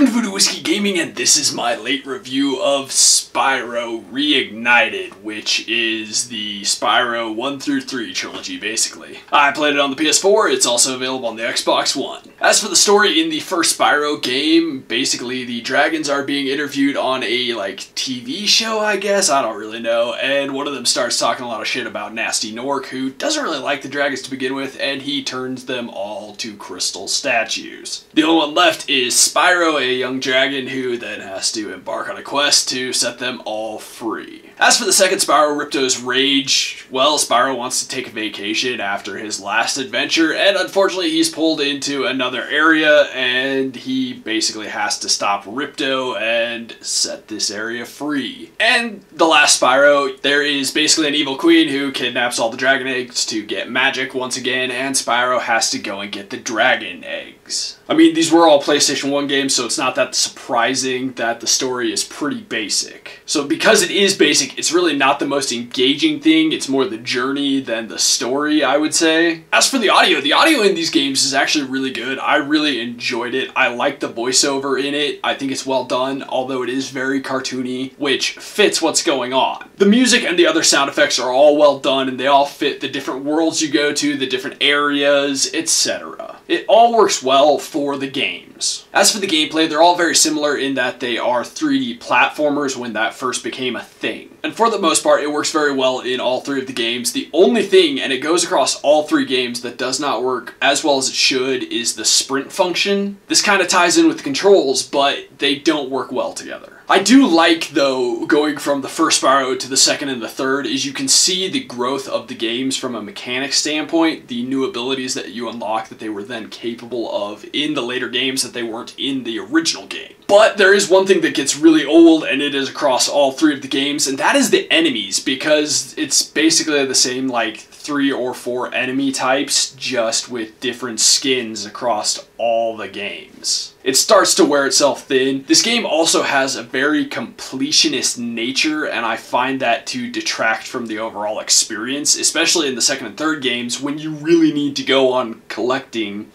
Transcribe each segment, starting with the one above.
Welcome to Voodoo Whiskey Gaming, and this is my late review of Spyro Reignited, which is the Spyro 1 through 3 trilogy, basically. I played it on the PS4, it's also available on the Xbox One. As for the story in the first Spyro game, basically the dragons are being interviewed on a, TV show, I guess? I don't really know, and one of them starts talking a lot of shit about Nasty Nork, who doesn't really like the dragons to begin with, and he turns them all to crystal statues. The only one left is Spyro, a young dragon who then has to embark on a quest to set them all free. As for the second Spyro, Ripto's Rage, well, Spyro wants to take a vacation after his last adventure, and unfortunately he's pulled into another area, and he basically has to stop Ripto and set this area free. And the last Spyro, there is basically an evil queen who kidnaps all the dragon eggs to get magic once again, and Spyro has to go and get the dragon eggs. I mean, these were all PlayStation 1 games, so it's not that surprising that the story is pretty basic. So because it is basic, it's really not the most engaging thing, it's more the journey than the story, I would say. As for the audio in these games is actually really good. I really enjoyed it. I like the voiceover in it. I think it's well done, although it is very cartoony, which fits what's going on. The music and the other sound effects are all well done, and they all fit the different worlds you go to, the different areas, etc. It all works well for the games. As for the gameplay, they're all very similar in that they are 3D platformers when that first became a thing. And for the most part, it works very well in all three of the games. The only thing, and it goes across all three games, that does not work as well as it should is the sprint function. This kind of ties in with the controls, but they don't work well together. I do like, though, going from the first Spyro to the second and the third, is you can see the growth of the games from a mechanic standpoint, the new abilities that you unlock that they were then capable of in the later games that they weren't in the original game. But there is one thing that gets really old, and it is across all three of the games, and that is the enemies, because it's basically the same, 3 or 4 enemy types, just with different skins across all the games. It starts to wear itself thin. This game also has a very completionist nature, and I find that to detract from the overall experience, especially in the second and third games when you really need to go on collecting,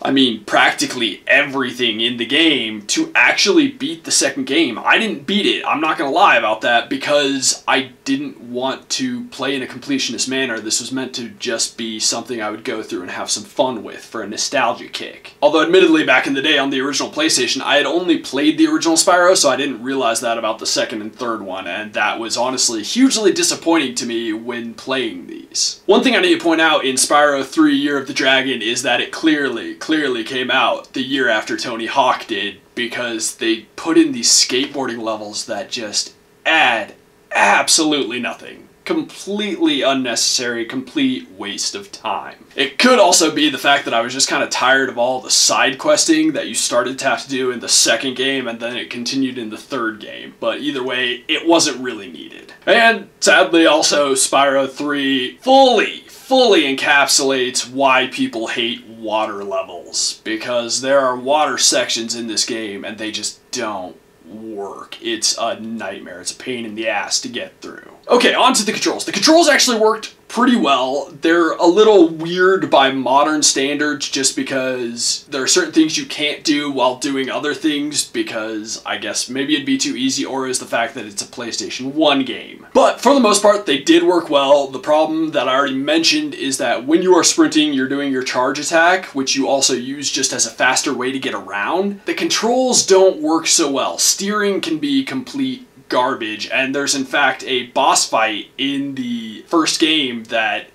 practically everything in the game to actually beat the second game. I didn't beat it, I'm not gonna lie about that, because I didn't want to play in a completionist manner. This was meant to just be something I would go through and have some fun with for a nostalgia kick. Although admittedly back in the day on the original PlayStation, I had only played the original Spyro, so I didn't realize that about the second and third one, and that was honestly hugely disappointing to me when playing these. One thing I need to point out in Spyro 3 Year of the Dragon is that it clearly came out the year after Tony Hawk did, because they put in these skateboarding levels that just add absolutely nothing. Completely unnecessary, complete waste of time. It could also be the fact that I was just kind of tired of all the side questing that you started to have to do in the second game and then it continued in the third game, but either way, it wasn't really needed. And sadly also, Spyro 3 fully encapsulates why people hate water levels, because there are water sections in this game and they just don't work. It's a nightmare. It's a pain in the ass to get through. Okay, on to the controls. The controls actually worked pretty well. They're a little weird by modern standards just because there are certain things you can't do while doing other things, because I guess maybe it'd be too easy, or is the fact that it's a PlayStation 1 game. But for the most part, they did work well. The problem that I already mentioned is that when you are sprinting, you're doing your charge attack, which you also use just as a faster way to get around. The controls don't work so well. Steering can be complete garbage, and there's in fact a boss fight in the first game that,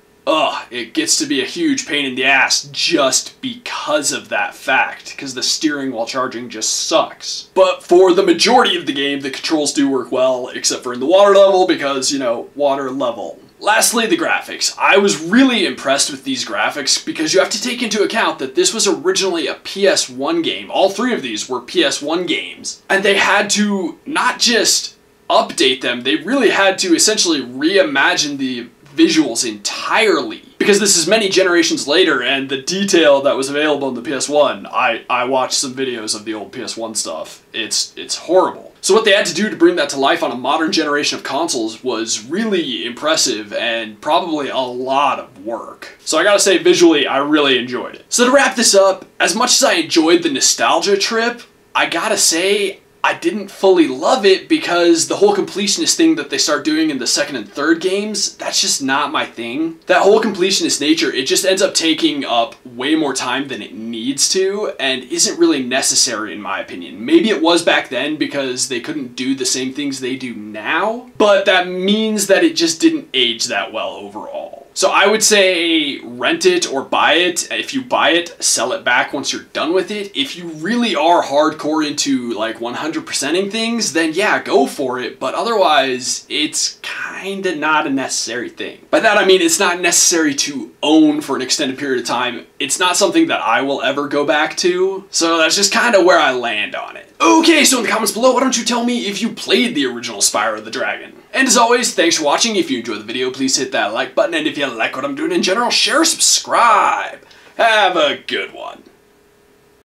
it gets to be a huge pain in the ass just because of that fact, because the steering while charging just sucks. But for the majority of the game, the controls do work well, except for in the water level, because, water level. Lastly, the graphics. I was really impressed with these graphics because you have to take into account that this was originally a PS1 game. All three of these were PS1 games, and they had to not just update them, they really had to essentially reimagine the visuals entirely, because this is many generations later, and the detail that was available in the PS1, I watched some videos of the old PS1 stuff. It's horrible. So what they had to do to bring that to life on a modern generation of consoles was really impressive and probably a lot of work. So I gotta say, visually, I really enjoyed it. So to wrap this up, as much as I enjoyed the nostalgia trip, I gotta say, I didn't fully love it because the whole completionist thing that they start doing in the second and third games, that's just not my thing. That whole completionist nature, it just ends up taking up way more time than it needs to and isn't really necessary in my opinion. Maybe it was back then because they couldn't do the same things they do now, but that means that it just didn't age that well overall. So I would say rent it or buy it. If you buy it, sell it back once you're done with it. If you really are hardcore into like 100%ing things, then yeah, go for it. But otherwise, it's kinda not a necessary thing. By that I mean it's not necessary to own for an extended period of time. It's not something that I will ever go back to. So that's just kind of where I land on it. Okay, so in the comments below, why don't you tell me if you played the original Spyro the Dragon? And as always, thanks for watching. If you enjoyed the video, please hit that like button. And if you like what I'm doing in general, share, subscribe. Have a good one.